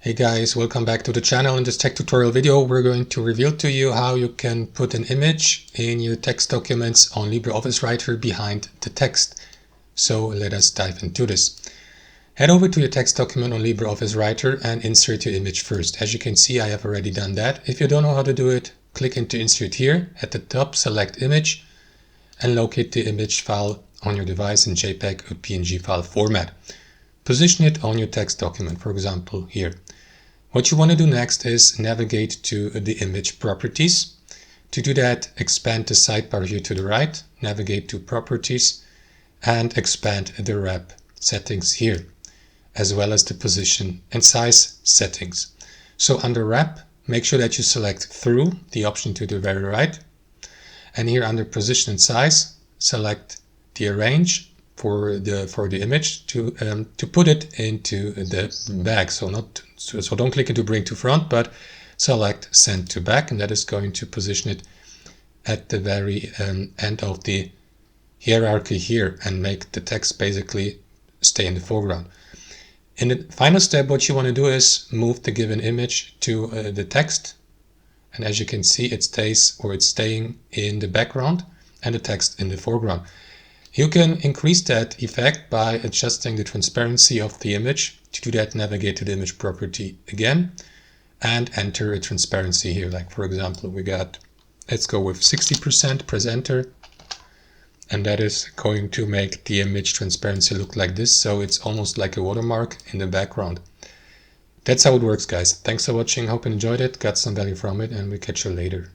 Hey guys, welcome back to the channel. In this tech tutorial video, we're going to reveal to you how you can put an image in your text documents on LibreOffice Writer behind the text. So let us dive into this. Head over to your text document on LibreOffice Writer and insert your image first. As you can see, I have already done that. If you don't know how to do it, click into Insert here. At the top, select Image and locate the image file on your device in JPEG or PNG file format. Position it on your text document, for example, here. What you want to do next is navigate to the image properties. To do that, expand the sidebar here to the right, navigate to properties, and expand the wrap settings here, as well as the position and size settings. So under wrap, make sure that you select through, the option to the very right. And here under position and size, select the arrange for the image to put it into the back. So don't click into bring to front, but select send to back, and that is going to position it at the very end of the hierarchy here and make the text basically stay in the foreground. In the final step, what you want to do is move the given image to the text, and as you can see, it's staying in the background and the text in the foreground. You can increase that effect by adjusting the transparency of the image. To do that, navigate to the image property again and enter a transparency here. Like for example, let's go with 60%, press enter, and that is going to make the image transparency look like this. So it's almost like a watermark in the background. That's how it works, guys. Thanks for watching. Hope you enjoyed it, got some value from it, and we'll catch you later.